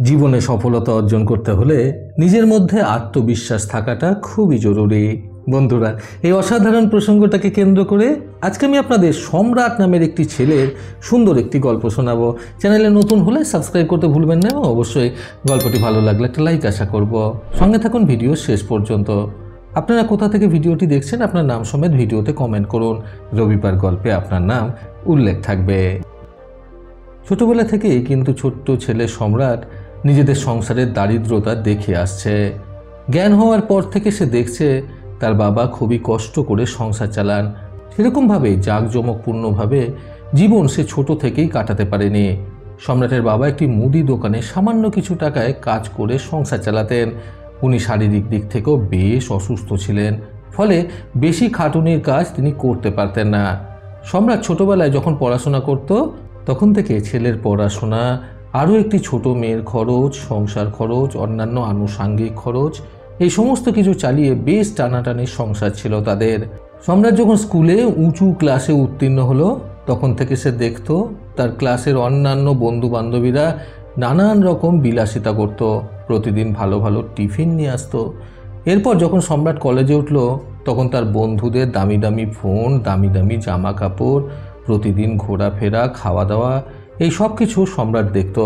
জীবনে সফলতা অর্জন করতে হলে নিজের মধ্যে আত্মবিশ্বাস থাকাটা খুবই জরুরি। বন্ধুরা, এই অসাধারণ প্রসঙ্গটাকে কেন্দ্র করে আজকে আমি আপনাদের সম্রাট নামের একটি ছেলের সুন্দর একটি গল্প শোনাবো। চ্যানেলে নতুন হলে সাবস্ক্রাইব করতে ভুলবেন না এবং অবশ্যই গল্পটি ভালো লাগলে একটা লাইক আশা করব। সঙ্গে থাকুন ভিডিও শেষ পর্যন্ত। আপনারা কোথা থেকে ভিডিওটি দেখছেন আপনার নাম সমেত ভিডিওতে কমেন্ট করুন। রবিবার গল্পে আপনার নাম উল্লেখ থাকবে। ছোটবেলা থেকেই কিন্তু ছোট্ট ছেলে সম্রাট নিজেদের সংসারের দারিদ্রতা দেখে আসছে। জ্ঞান হওয়ার পর থেকে সে দেখছে তার বাবা খুবই কষ্ট করে সংসার চালান। সেরকমভাবে জাঁকজমকপূর্ণভাবে জীবন সে ছোট থেকেই কাটাতে পারেনি। সম্রাটের বাবা একটি মুদি দোকানে সামান্য কিছু টাকায় কাজ করে সংসার চালাতেন। উনি শারীরিক দিক থেকেও বেশ অসুস্থ ছিলেন, ফলে বেশি খাটুনির কাজ তিনি করতে পারতেন না। সম্রাট ছোটবেলায় যখন পড়াশোনা করত তখন থেকে ছেলের পড়াশোনা, আরও একটি ছোট মেয়ের খরচ, সংসার খরচ, অন্যান্য আনুষাঙ্গিক খরচ, এই সমস্ত কিছু চালিয়ে বেশ টানাটানির সংসার ছিল তাদের। সম্রাট যখন স্কুলে উঁচু ক্লাসে উত্তীর্ণ হলো তখন থেকে সে দেখত তার ক্লাসের অন্যান্য বন্ধু বান্ধবীরা নানান রকম বিলাসিতা করত, প্রতিদিন ভালো ভালো টিফিন নিয়ে আসতো। এরপর যখন সম্রাট কলেজে উঠল তখন তার বন্ধুদের দামি দামি ফোন, দামি দামি জামা কাপড়, প্রতিদিন ঘোরাফেরা, খাওয়া দাওয়া, এই সব কিছু সম্রাট দেখত।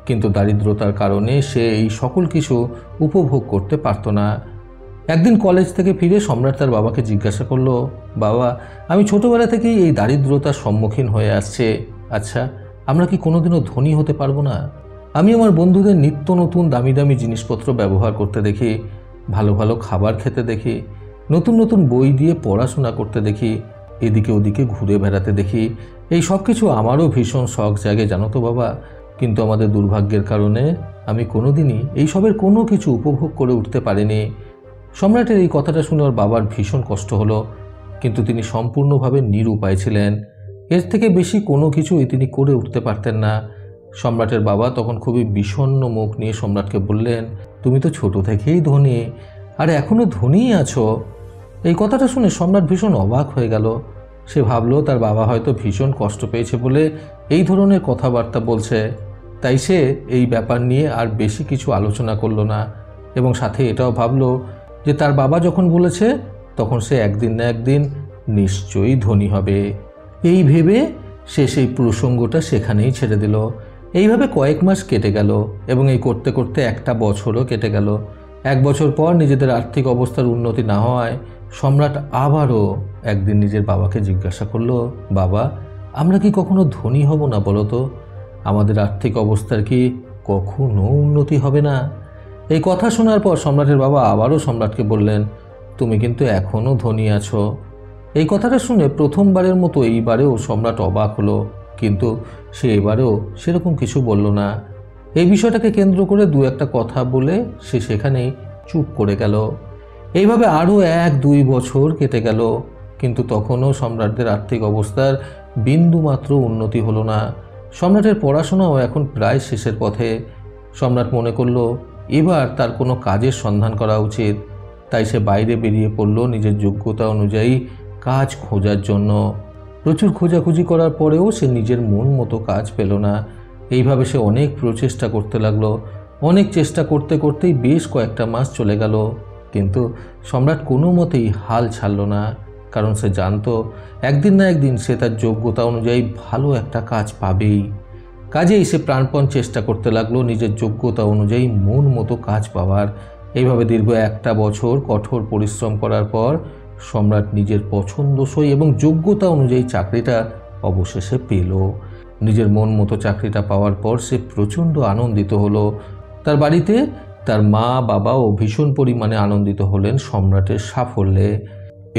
কিন্তু দারিদ্রতার কারণে সে এই সকল কিছু উপভোগ করতে পারত না। একদিন কলেজ থেকে ফিরে সম্রাট তার বাবাকে জিজ্ঞাসা করলো, বাবা, আমি ছোটবেলা থেকেই এই দারিদ্রতার সম্মুখীন হয়ে আসছে। আচ্ছা, আমরা কি কোনোদিনও ধনী হতে পারবো না? আমি আমার বন্ধুদের নিত্য নতুন দামি দামি জিনিসপত্র ব্যবহার করতে দেখি, ভালো ভালো খাবার খেতে দেখি, নতুন নতুন বই দিয়ে পড়াশোনা করতে দেখি, এদিকে ওদিকে ঘুরে বেড়াতে দেখি। এই সব কিছু আমারও ভীষণ শখ জাগে, জানো তো বাবা। কিন্তু আমাদের দুর্ভাগ্যের কারণে আমি কোনোদিনই এইসবের কোনো কিছু উপভোগ করে উঠতে পারিনি। সম্রাটের এই কথাটা শুনে ওর বাবার ভীষণ কষ্ট হলো, কিন্তু তিনি সম্পূর্ণভাবে নিরুপায় ছিলেন। এর থেকে বেশি কোনো কিছুই তিনি করে উঠতে পারতেন না। সম্রাটের বাবা তখন খুবই বিষণ্ণ মুখ নিয়ে সম্রাটকে বললেন, তুমি তো ছোট থেকেই ধনী, আর এখনও ধনীই আছো। এই কথাটা শুনে সম্রাট ভীষণ অবাক হয়ে গেল। সে ভাবলো তার বাবা হয়তো ভীষণ কষ্ট পেয়েছে বলে এই ধরনের কথাবার্তা বলছে। তাই সে এই ব্যাপার নিয়ে আর বেশি কিছু আলোচনা করলো না, এবং সাথে এটাও ভাবলো যে তার বাবা যখন বলেছে তখন সে একদিন না একদিন নিশ্চয়ই ধনী হবে। এই ভেবে সে সেই প্রসঙ্গটা সেখানেই ছেড়ে দিল। এইভাবে কয়েক মাস কেটে গেল এবং এই করতে করতে একটা বছরও কেটে গেল। এক বছর পর নিজেদের আর্থিক অবস্থার উন্নতি না হওয়ায় সম্রাট আবারও একদিন নিজের বাবাকে জিজ্ঞাসা করলো, বাবা, আমরা কি কখনো ধনী হব না বলো তো? আমাদের আর্থিক অবস্থার কি কখনো উন্নতি হবে না? এই কথা শোনার পর সম্রাটের বাবা আবারও সম্রাটকে বললেন, তুমি কিন্তু এখনও ধনী আছো। এই কথাটা শুনে প্রথমবারের মতো এইবারেও সম্রাট অবাক হলো, কিন্তু সে এবারেও সেরকম কিছু বলল না। এই বিষয়টাকে কেন্দ্র করে দু একটা কথা বলে সে সেখানেই চুপ করে গেল। এইভাবে আরও 1-2 বছর কেটে গেল, কিন্তু তখনও সম্রাটদের আর্থিক অবস্থার বিন্দুমাত্র উন্নতি হলো না। সম্রাটের পড়াশোনাও এখন প্রায় শেষের পথে। সম্রাট মনে করল এবার তার কোনো কাজের সন্ধান করা উচিত। তাই সে বাইরে বেরিয়ে পড়ল নিজের যোগ্যতা অনুযায়ী কাজ খোঁজার জন্য। প্রচুর খোঁজাখুঁজি করার পরেও সে নিজের মন মতো কাজ পেল না। এইভাবে সে অনেক প্রচেষ্টা করতে লাগলো। অনেক চেষ্টা করতে করতেই বেশ কয়েকটা মাস চলে গেল, কিন্তু সম্রাট কোনো মতেই হাল ছাড়ল না, কারণ সে জানতো একদিন না একদিন সে তার যোগ্যতা অনুযায়ী ভালো একটা কাজ পাবেই। কাজেই সে প্রাণপণ চেষ্টা করতে লাগলো নিজের যোগ্যতা অনুযায়ী মন মতো কাজ পাওয়ার। এইভাবে দীর্ঘ একটা বছর কঠোর পরিশ্রম করার পর সম্রাট নিজের পছন্দসই এবং যোগ্যতা অনুযায়ী চাকরিটা অবশেষে পেল। নিজের মন মতো চাকরিটা পাওয়ার পর সে প্রচণ্ড আনন্দিত হলো। তার বাড়িতে তার মা বাবাও ভীষণ পরিমাণে আনন্দিত হলেন সম্রাটের সাফল্যে।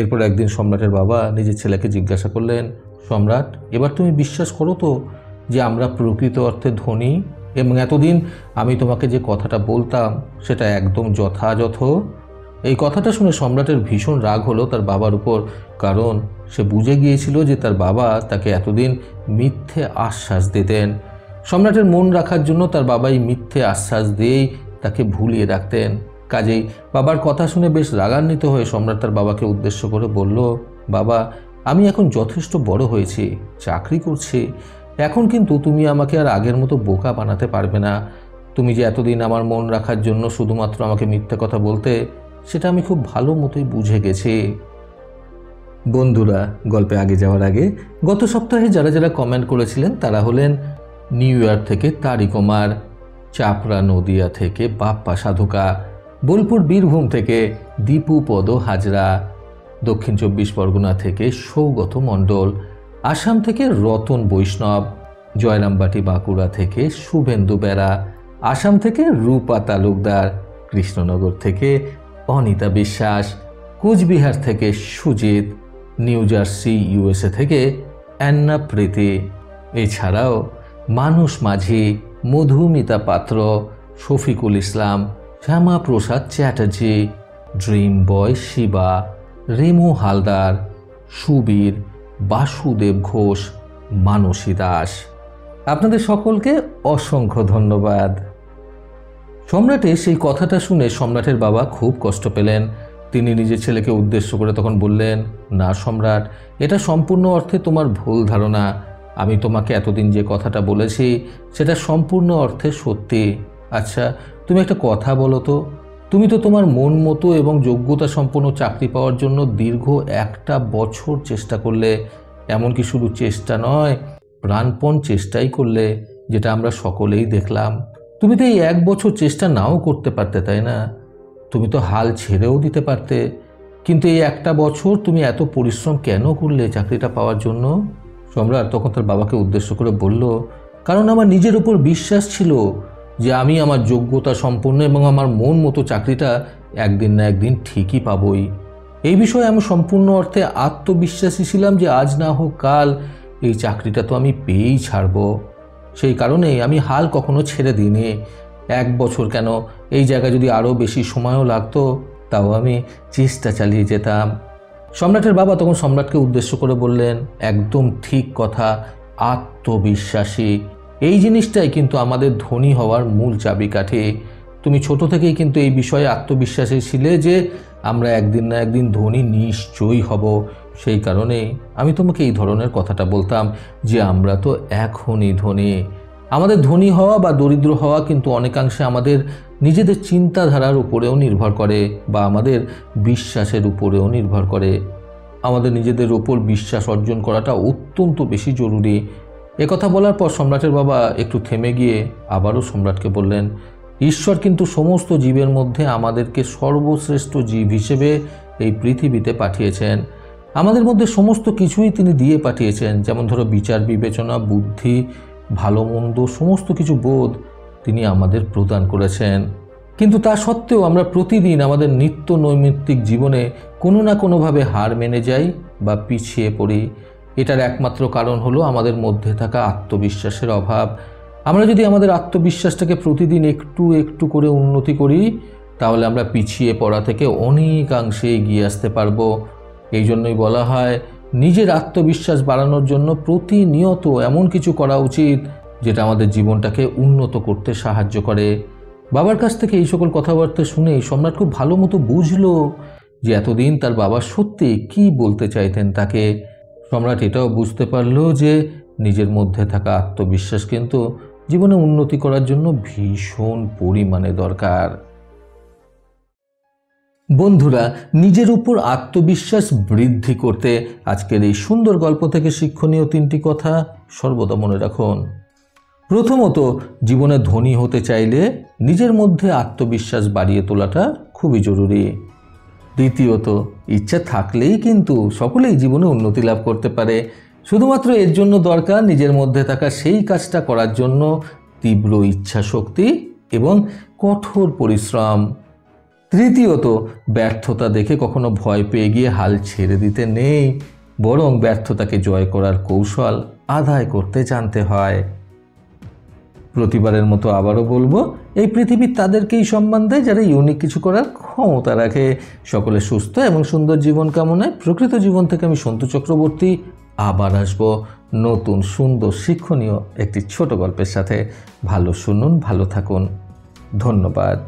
এরপর একদিন সম্রাটের বাবা নিজের ছেলেকে জিজ্ঞাসা করলেন, সম্রাট, এবার তুমি বিশ্বাস করো তো যে আমরা প্রকৃত অর্থে ধনী, এবং এতদিন আমি তোমাকে যে কথাটা বলতাম সেটা একদম যথাযথ? এই কথাটা শুনে সম্রাটের ভীষণ রাগ হলো তার বাবার উপর, কারণ সে বুঝে গিয়েছিল যে তার বাবা তাকে এতদিন মিথ্যে আশ্বাস দিতেন। সম্রাটের মন রাখার জন্য তার বাবা এই মিথ্যে আশ্বাস দিয়েই তাকে ভুলিয়ে রাখতেন। কাজেই বাবার কথা শুনে বেশ রাগান্বিত হয়ে সম্রাট তার বাবাকে উদ্দেশ্য করে বলল, বাবা, আমি এখন যথেষ্ট বড় হয়েছি, চাকরি করছি, এখন কিন্তু তুমি আমাকে আর আগের মতো বোকা বানাতে পারবে না। তুমি যে এতদিন আমার মন রাখার জন্য শুধুমাত্র আমাকে মিথ্যা কথা বলতে, সেটা আমি খুব ভালো মতোই বুঝে গেছি। বন্ধুরা, গল্পে আগে যাওয়ার আগে গত সপ্তাহে যারা যারা কমেন্ট করেছিলেন তারা হলেন নিউ ইয়র্ক থেকে তারিকুমার, চাপড়া নদিয়া থেকে বাপ্পা সাধুকা, বোলপুর বীরভূম থেকে দীপু পদ হাজরা, দক্ষিণ 24 পরগনা থেকে সৌগত মণ্ডল, আসাম থেকে রতন বৈষ্ণব, জয়রামবাটি বাঁকুড়া থেকে শুভেন্দু বেরা, আসাম থেকে রূপা তালুকদার, কৃষ্ণনগর থেকে অনিতা বিশ্বাস, কোচবিহার থেকে সুজিত, নিউ জার্সি ইউএসএ থেকে অ্যান্না প্রীতি, এছাড়াও মানুষ মাঝি, মধুমিতা পাত্র, শফিকুল ইসলাম, শ্যামাপ্রসাদ চ্যাটার্জি, ড্রিম বয় শিবা, রেমু হালদার, সুবীর, বাসুদেব ঘোষ, মানসী দাস, আপনাদের সকলকে অসংখ্য ধন্যবাদ। সম্রাটের সেই কথাটা শুনে সম্রাটের বাবা খুব কষ্ট পেলেন। তিনি নিজের ছেলেকে উদ্দেশ্য করে তখন বললেন, না সম্রাট, এটা সম্পূর্ণ অর্থে তোমার ভুল ধারণা। আমি তোমাকে এতদিন যে কথাটা বলেছি সেটা সম্পূর্ণ অর্থে সত্যি। আচ্ছা, তুমি একটা কথা বলো তো, তুমি তো তোমার মন মতো এবং যোগ্যতা সম্পন্ন চাকরি পাওয়ার জন্য দীর্ঘ 1 বছর চেষ্টা করলে, এমনকি শুধু চেষ্টা নয়, প্রাণপণ চেষ্টাই করলে, যেটা আমরা সকলেই দেখলাম। তুমি তো এই 1 বছর চেষ্টা নাও করতে পারতে, তাই না? তুমি তো হাল ছেড়েও দিতে পারতে, কিন্তু এই 1 বছর তুমি এত পরিশ্রম কেন করলে চাকরিটা পাওয়ার জন্য? সম্রাট তখন তার বাবাকে উদ্দেশ্য করে বলল, কারণ আমার নিজের উপর বিশ্বাস ছিল যে আমি আমার যোগ্যতা সম্পন্ন এবং আমার মন মতো চাকরিটা একদিন না একদিন ঠিকই পাবই। এই বিষয়ে আমি সম্পূর্ণ অর্থে আত্মবিশ্বাসী ছিলাম যে আজ না হোক কাল এই চাকরিটা তো আমি পেয়েই ছাড়ব। সেই কারণেই আমি হাল কখনো ছেড়ে দিইনি। 1 বছর কেন, এই জায়গায় যদি আরও বেশি সময়ও লাগতো তাও আমি চেষ্টা চালিয়ে যেতাম। সম্রাটের বাবা তখন সম্রাটকে উদ্দেশ্য করে বললেন, একদম ঠিক কথা, আত্মবিশ্বাসী, এই জিনিসটাই কিন্তু আমাদের ধনী হওয়ার মূল চাবিকাঠি। তুমি ছোট থেকেই কিন্তু এই বিষয়ে আত্মবিশ্বাসী ছিলে যে আমরা একদিন না একদিন ধনী নিশ্চয়ই হব। সেই কারণে আমি তোমাকে এই ধরনের কথাটা বলতাম যে আমরা তো এখনই ধনী। আমাদের ধনী হওয়া বা দরিদ্র হওয়া কিন্তু অনেকাংশে আমাদের নিজেদের চিন্তাধারার উপরেও নির্ভর করে বা আমাদের বিশ্বাসের উপরেও নির্ভর করে। আমাদের নিজেদের উপর বিশ্বাস অর্জন করাটা অত্যন্ত বেশি জরুরি। একথা বলার পর সম্রাটের বাবা একটু থেমে গিয়ে আবারও সম্রাটকে বললেন, ঈশ্বর কিন্তু সমস্ত জীবের মধ্যে আমাদেরকে সর্বশ্রেষ্ঠ জীব হিসেবে এই পৃথিবীতে পাঠিয়েছেন। আমাদের মধ্যে সমস্ত কিছুই তিনি দিয়ে পাঠিয়েছেন, যেমন ধরো বিচার বিবেচনা, বুদ্ধি, ভালো মন্দ, সমস্ত কিছু বোধ তিনি আমাদের প্রদান করেছেন। কিন্তু তা সত্ত্বেও আমরা প্রতিদিন আমাদের নিত্য নৈমিত্তিক জীবনে কোনো না কোনোভাবে হার মেনে যাই বা পিছিয়ে পড়ি। এটার একমাত্র কারণ হলো আমাদের মধ্যে থাকা আত্মবিশ্বাসের অভাব। আমরা যদি আমাদের আত্মবিশ্বাসটাকে প্রতিদিন একটু একটু করে উন্নতি করি, তাহলে আমরা পিছিয়ে পড়া থেকে অনেকাংশে এগিয়ে আসতে পারবো। এই জন্যই বলা হয়, নিজের আত্মবিশ্বাস বাড়ানোর জন্য প্রতিনিয়ত এমন কিছু করা উচিত যেটা আমাদের জীবনটাকে উন্নত করতে সাহায্য করে। বাবার কাছ থেকে এই সকল কথাবার্তা শুনে সম্রাট খুব ভালো মতো বুঝলো যে এতদিন তার বাবা সত্যি কি বলতে চাইতেন তাকে। সম্রাট এটাও বুঝতে পারল যে নিজের মধ্যে থাকা আত্মবিশ্বাস কিন্তু জীবনে উন্নতি করার জন্য ভীষণ পরিমাণে দরকার। বন্ধুরা, নিজের উপর আত্মবিশ্বাস বৃদ্ধি করতে আজকের এই সুন্দর গল্প থেকে শিক্ষণীয় 3টি কথা সর্বদা মনে রাখুন। প্রথমত, জীবনে ধনী হতে চাইলে নিজের মধ্যে আত্মবিশ্বাস বাড়িয়ে তোলাটা খুবই জরুরি। দ্বিতীয়ত, ইচ্ছা থাকলেই কিন্তু সকলেই জীবনে উন্নতি লাভ করতে পারে। শুধুমাত্র এর জন্য দরকার নিজের মধ্যে থাকা সেই কাজটা করার জন্য তীব্র ইচ্ছা শক্তি এবং কঠোর পরিশ্রম। তৃতীয়ত, ব্যর্থতা দেখে কখনো ভয় পেয়ে গিয়ে হাল ছেড়ে দিতে নেই, বরং ব্যর্থতাকে জয় করার কৌশল আদায় করতে জানতে হয়। প্রতিবারের মতো আবারও বলবো, এই পৃথিবী তাদেরকেই সম্মান দেয় যারা ইউনিক কিছু করার ক্ষমতা রাখে। সকলে সুস্থ এবং সুন্দর জীবন কামনায় প্রকৃত জীবন থেকে আমি সন্তু চক্রবর্তী আবার আসবো নতুন সুন্দর শিক্ষণীয় একটি ছোট গল্পের সাথে। ভালো শুনুন, ভালো থাকুন। ধন্যবাদ।